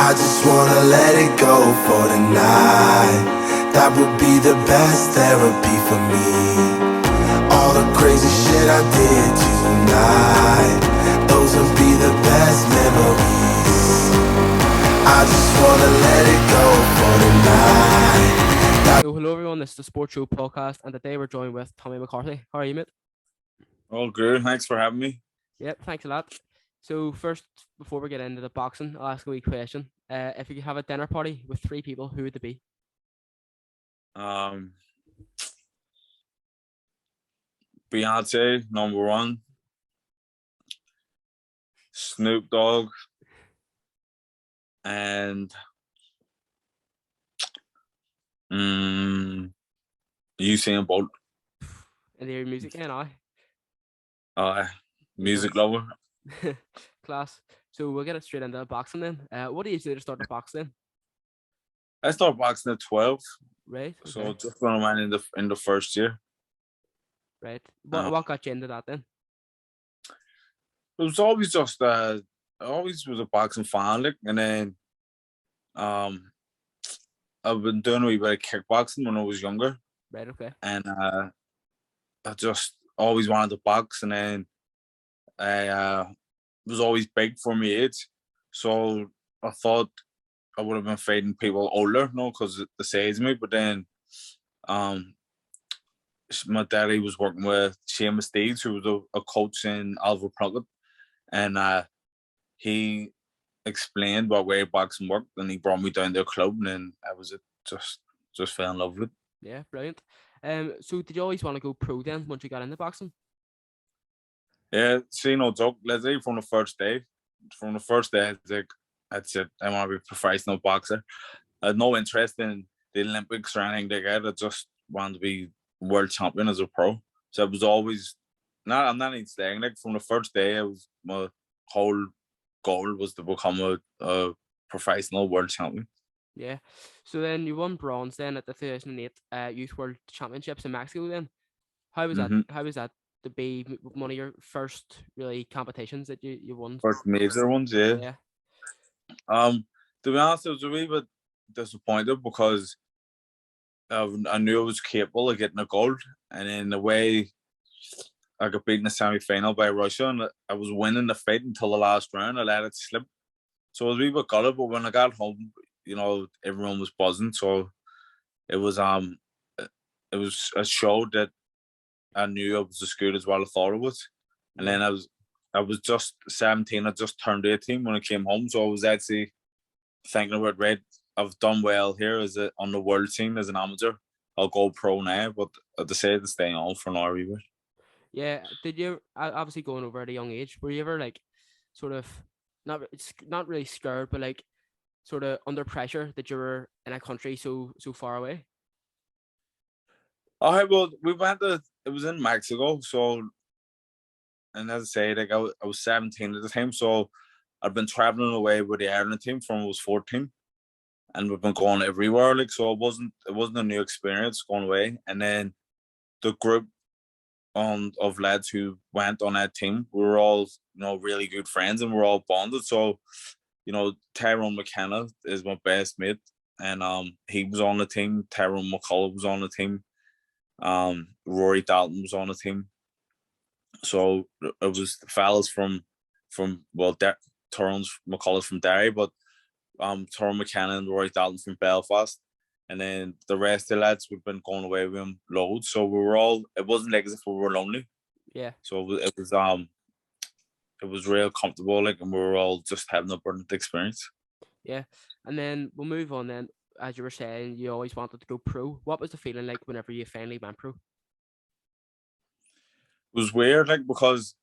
I just wanna let it go for tonight. That would be the best therapy for me. All the crazy shit I did tonight, those would be the best memories. I just wanna let it go for tonight. So hello everyone, this is the Sports Show podcast, and today we're joined with Tommy McCarthy. How are you, mate? All good. Thanks for having me. Yep, thanks a lot. So first, before we get into the boxing, I'll ask a wee question. If you could have a dinner party with 3 people, who would it be? Beyonce, number one. Snoop Dogg. And Usain Bolt. And your music and Music lover. Class. So we'll get it straight into the boxing then. What do you do to start the boxing? I started boxing at 12. Right. Okay. So just when I went in the first year. Right. What got you into that then? It was always just I always was a boxing fan, like, and then I've been doing a wee bit of kickboxing when I was younger. Right. Okay. And I just always wanted to box, and then I was always big for my age, so I thought I would have been fighting people older, no, because the size of me. But then, my daddy was working with Seamus Deeds, who was a coach in Oliver Plunkett, and he explained what way boxing worked, and he brought me down to a club, and then I was just fell in love with it. Yeah, brilliant. So did you always want to go pro then once you got into boxing? Yeah, see, no joke. Let's say from the first day, I said I want to be a professional boxer. I had no interest in the Olympics or anything like that. I just wanted to be world champion as a pro. So it was always I'm not even saying, like, from the first day, my whole goal was to become a professional world champion. Yeah. So then you won bronze then at the 2008 Youth World Championships in Mexico then. How was that? How was that to be one of your first really competitions that you won? First major ones, yeah. Yeah. To be honest, I was a wee bit disappointed because I knew I was capable of getting a gold, and in the way I got beaten in the semi-final by Russia, and I was winning the fight until the last round. I let it slip, so I was a wee bit gutted. But when I got home, everyone was buzzing. So it was a show that I knew I was as good as what I thought it was. And then I was just 17. I just turned 18 when I came home, so I was actually thinking about, right, I've done well here on the world scene as an amateur. I'll go pro now, but I decided to stay on for now. Yeah. Did you obviously going over at a young age? Were you ever like sort of not really scared, but like sort of under pressure that you were in a country so far away? Oh, well, it was in Mexico, so, and as I say, like, I was 17 at the time, so I'd been traveling away with the Ireland team from I was 14, and we've been going everywhere, like, so it wasn't a new experience going away. And then the group of lads who went on that team, we were all, really good friends, and we're all bonded. So, Tyrone McKenna is my best mate, and he was on the team. Tyrone McCullough was on the team. Rory Dalton was on the team. So it was the fellas from Tyrone McCullough's from Derry, but Tyrone McKenna and Rory Dalton from Belfast, and then the rest of the lads we've been going away with him loads. So it wasn't like as if we were lonely. Yeah. So it was real comfortable, like, and we were all just having a brilliant experience. Yeah. And then we'll move on then. As you were saying, you always wanted to go pro. What was the feeling like whenever you finally went pro? It was weird, like, because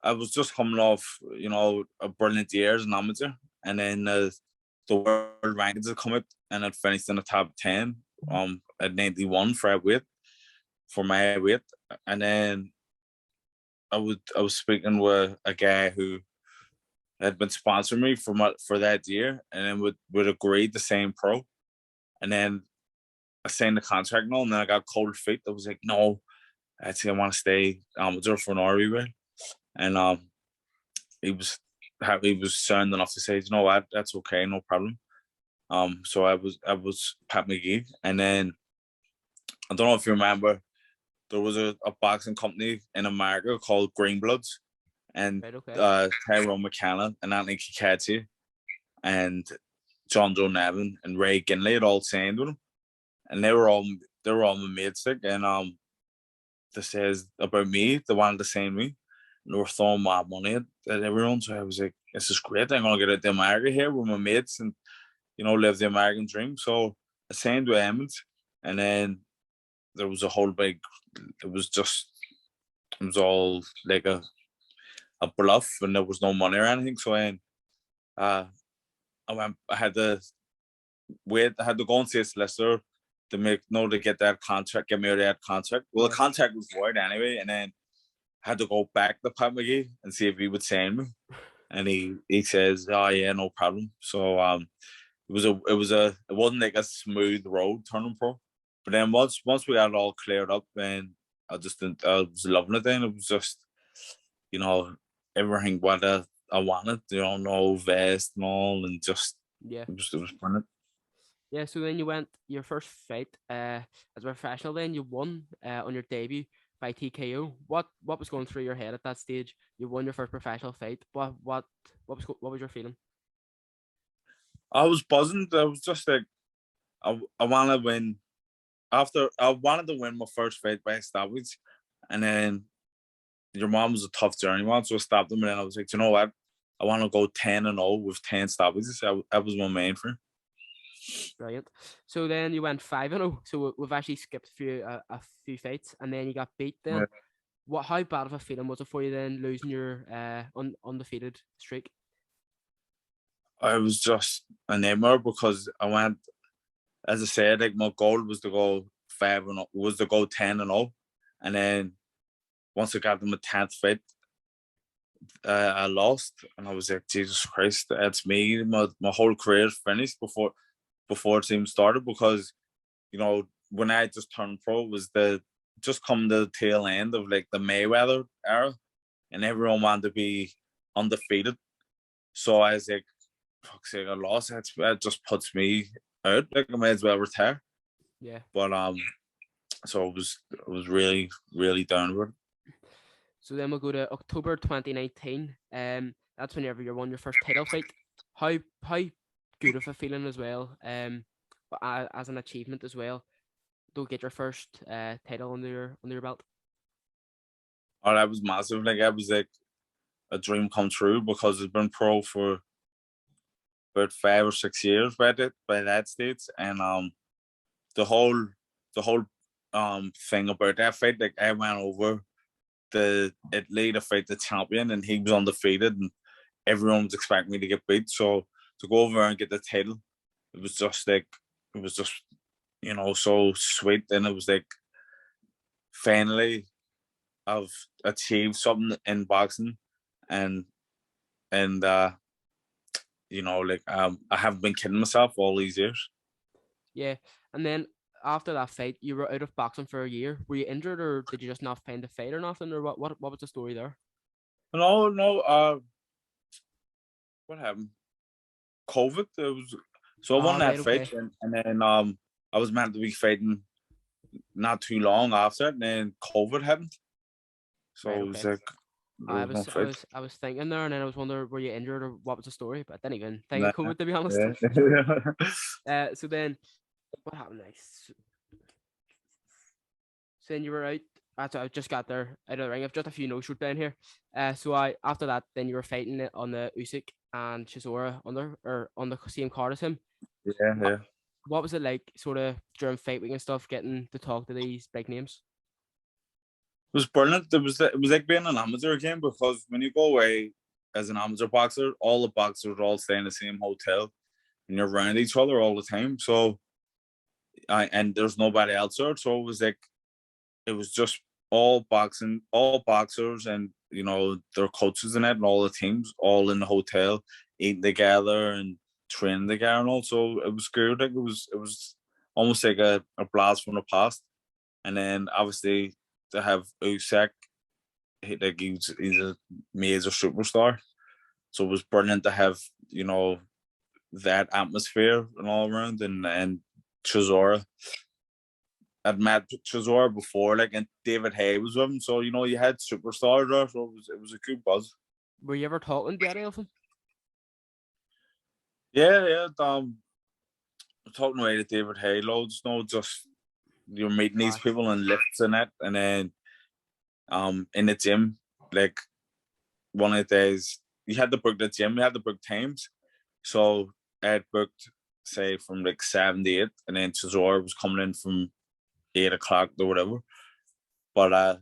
I was just coming off, a brilliant year as an amateur, and then the world rankings had come out, and I'd finished in the top 10 at 91 for my weight. And then I was speaking with a guy who had been sponsoring me for that year, and then would agree to same pro. And then I signed the contract and all, and then I got cold feet. I was like, no, I want to stay amateur for an RV. And he was he was sound enough to say, you know what, that's okay, no problem. So I was Pat McGee, and then I don't know if you remember, there was a boxing company in America called Greenbloods, and Right, okay. Tyrone McKenna and Anthony Kikati and John Joe Nevin and Ray Ginley had all signed with him, and they were all my mates, like, and they says about me, they wanted to sign me, and they were throwing mad money at everyone. So I was like, this is great. I'm gonna get out to America here with my mates and live the American dream. So I signed with Emmons, and then there was a whole big. It was all like a bluff, and there was no money or anything. So then, I had to wait. I had to go and see a solicitor to get that contract, get me out of that contract. Well, the contract was void anyway, and then I had to go back to Pat McGee and see if he would sign me. And he says, "Oh yeah, no problem." So it wasn't like a smooth road turning pro. But then once we got it all cleared up, and I was loving it. Then it was just, everything what I wanted. No vest and all, and just Yeah. it was brilliant. Yeah, so then you went your first fight as a professional. Then you won on your debut by TKO. What was going through your head at that stage? You won your first professional fight. What was your feeling? I was buzzing. I was just like, I want to win. After I wanted to win my first fight by stoppage, and then your mom was a tough journey one, so I stopped him, and then I was like, you know what? I want to go 10-0 with 10 stoppages. That was my main for. Brilliant. So then you went 5-0. So we've actually skipped a few fights, and then you got beat. Then, how bad of a feeling was it for you then losing your undefeated streak? I was just a nightmare because I went, as I said, like my goal was to go 5-0, was to go 10-0, and then once I got to my 10th fight, I lost, and I was like, Jesus Christ, that's me. My whole career finished before it even started, because when I just turned pro, it was just come to the tail end of like the Mayweather era, and everyone wanted to be undefeated. So I was like, fuck's sake, I lost. That just puts me out. Like, I may as well retire. Yeah. But so it was really, really downward. So then we'll go to October 2019. That's whenever you won your first title fight. How good of a feeling as well. But as an achievement as well, to get your first title under your belt. Oh, that was massive. Like, that was like a dream come true, because I've been pro for about 5 or 6 years by that stage, and the whole thing about that fight, like, I went over Italy to fight the champion, and he was undefeated, and everyone was expecting me to get beat. So to go over and get the title, it was just so sweet. And it was like, finally I've achieved something in boxing, and I haven't been kidding myself all these years. Yeah, and then after that fight, you were out of boxing for a year. Were you injured, or did you just not find the fight or nothing, or what was the story there? No. What happened? COVID. So I won that fight, okay. and then I was meant to be fighting not too long after it, and then COVID happened. So it was like, I was thinking there, and then I was wondering, were you injured or what was the story? But I didn't even think of COVID, to be honest. Yeah. So then, what happened next? So then you were out. I just got there out of the ring. I've just a few notes wrote down here. So after that, then you were fighting it on the Usyk and Chisora on the same card as him. Yeah. What was it like, sort of during fight week and stuff, getting to talk to these big names? It was brilliant. It was like being an amateur again, because when you go away as an amateur boxer, all the boxers all stay in the same hotel, and you're around each other all the time. So, and there's nobody else there. So it was just all boxers, and their coaches and it, and all the teams all in the hotel, eating together and training together, and also it was good. Like, it was almost like a blast from the past. And then obviously to have Usyk, he's a major superstar. So it was brilliant to have, you know, that atmosphere and all around, and Chisora. I'd met Chisora before, like, and David Hay was with him, so you know you had superstars there, so it was a good buzz. Were you ever talking to any of them? Yeah. Talking away to David Hay loads, no, just you're meeting these people in lifts and that, and then in the gym, like one of the days you had to book the gym, you had to book times. So I had booked, say, from like 7 to 8, and then Chisora was coming in from 8 o'clock or whatever. But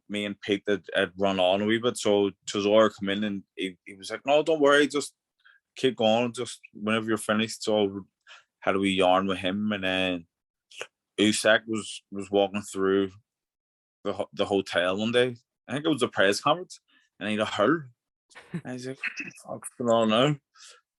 me and Pete had run on a wee bit, so Chisora come in and he was like, "No, don't worry, just keep going, just whenever you're finished." So had a wee yarn with him, and then Usyk was walking through the hotel one day. I think it was a press conference, and he'd heard. And he's like, "What the fuck's going on now?"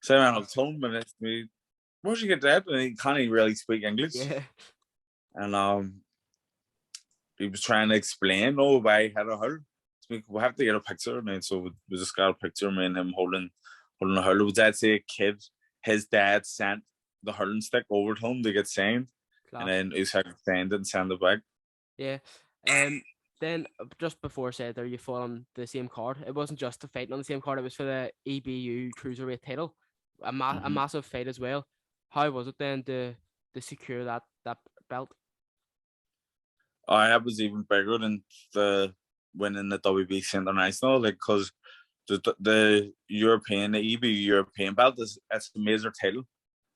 So I went up to him and asked me, "Where'd you get that?" And he can't even really speak English. Yeah. And he was trying to explain, "Oh, why I had a hurl. So we have to get a picture." And then so we just got a picture of me and him holding a hurl. It was actually a kid. His dad sent the hurling stick over to him to get signed. Class. And then Usyk signed it and sent it back. Yeah. Then just before I said there, you fought on the same card. It wasn't just a fight on the same card. It was for the EBU cruiserweight title, a massive fight as well. How was it then to secure that belt? I was even bigger than the winning the WBC International, like, because the European, the EBU European belt it's a major title.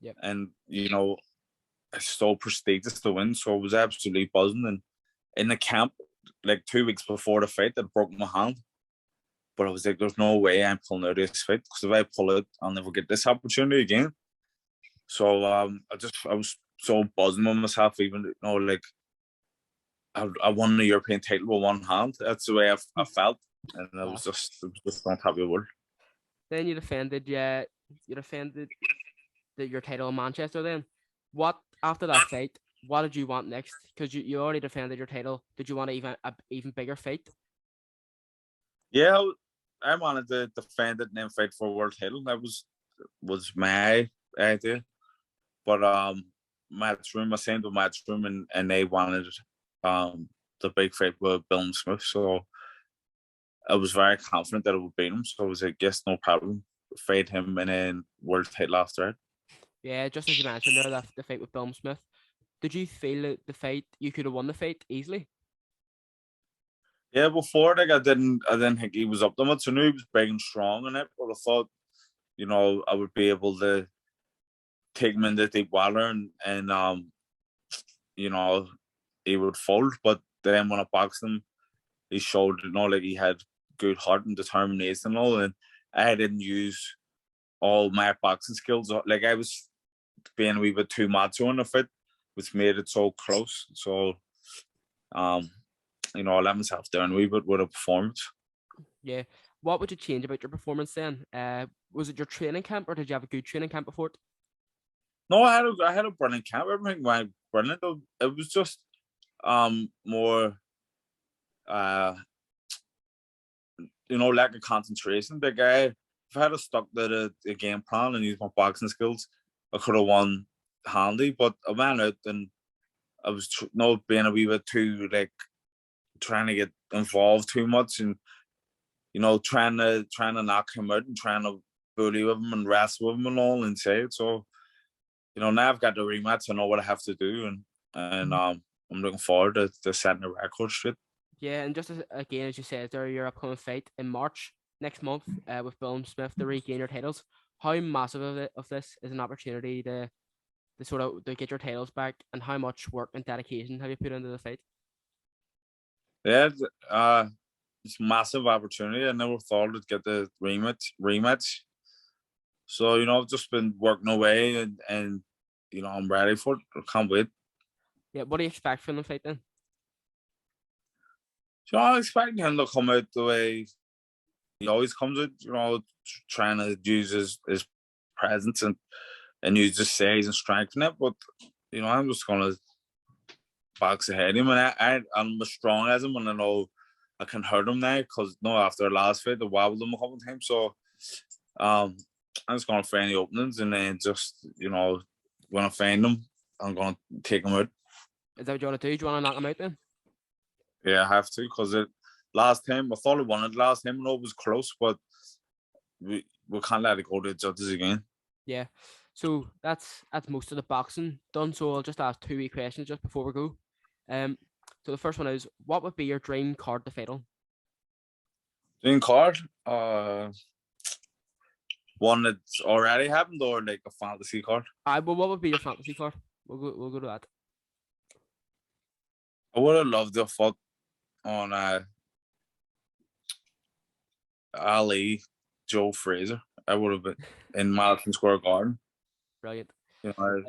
Yep. And you know, it's so prestigious to win. So I was absolutely buzzing. And in the camp, like 2 weeks before the fight, I broke my hand. But I was like, "There's no way I'm pulling out this fight, because if I pull it, I'll never get this opportunity again." So I was so buzzing with myself, even, you know, like I won the European title with one hand. That's the way I felt, and I was just not happy with it. Then you defended your title in Manchester. Then what after that fight? What did you want next? Because you already defended your title. Did you want an even bigger fight? Yeah, I wanted to defend it and then fight for a world title. That was my idea. But Matchroom, I signed with Matchroom, and they wanted the big fight with Bill Smith. So I was very confident that I would beat him. So I was like, "Yes, no problem. Fight him and then world title after it." Yeah, just as you mentioned there, the fight with Bill Smith. Did you feel that the fight you could have won the fight easily? Yeah, before, like, I didn't think he was up to much. I knew he was big and strong in it, but I thought, you know, I would be able to take him into deep water and you know, he would fold. But then when I boxed him, he showed, you know, like he had good heart and determination and all. And I didn't use all my boxing skills. Like, I was being a wee bit too macho in the fight, which made it so close. So, you know, I let myself down a wee bit with a performance. Yeah. What would you change about your performance then? Was it your training camp, or did you have a good training camp before it? No, I had a brilliant camp. Everything went brilliant. It was just more you know, lack of concentration. The guy, if I had stuck to the game plan and used my boxing skills, I could have won handy. But I went out and I was being a wee bit too, like, trying to get involved too much, and you know, trying to knock him out and trying to bully with him and wrestle with him and all inside. So, you know, now I've got the rematch. I know what I have to do, and I'm looking forward to setting the record straight. Yeah, and just again, as you said there, your upcoming fight in March next month with Bill Smith to regain your titles. How massive of this is an opportunity to sort of to get your titles back, and how much work and dedication have you put into the fight? Yeah, it's a massive opportunity. I never thought I'd get the rematch. So, you know, I've just been working away, and you know, I'm ready for it. I can't wait. Yeah, what do you expect from the fight then? So I expect him to come out the way he always comes out, you know, trying to use his presence and use his size and strength in it. But, you know, I'm just gonna box ahead of him, and I'm as strong as him, and I know I can hurt him now, because, no, after the last fight, I wobbled him a couple of times. So I'm just gonna find the openings, and then just when I find them, I'm gonna take them out. Is that what you want to do? Do you want to knock them out then? Yeah, I have to, because last time I thought I won it last time, and it was close, but we can't let it go to the judges again. Yeah. So that's most of the boxing done. So I'll just ask 2 wee questions just before we go. So the first one is, what would be your dream card to fight on? Dream card, one that's already happened, or like a fantasy card. Well, what would be your fantasy card? We'll go to that. I would have loved to have fought on Ali, Joe Fraser. I would have been in Madison Square Garden. Brilliant. You know,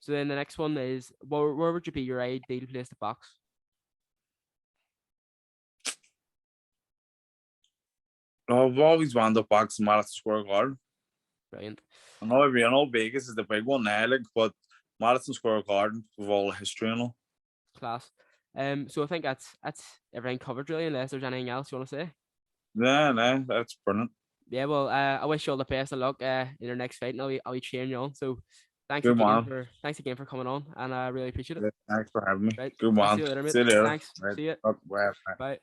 So then the next one is, where would you be your ideal place to box? I've always wanted to box in Madison Square Garden. Brilliant. I know Vegas is the big one now, like, but Madison Square Garden with all the history and all. Class. So I think that's everything covered really, unless there's anything else you want to say. No, that's brilliant. Yeah, well, I wish you all the best of luck in your next fight, and I'll be cheering you on. So thanks Good man. again for coming on, and I really appreciate it. Yeah, thanks for having me. Right. Good I'll man. see you later, mate. See you later. Thanks. Right. See you. Bye. Bye.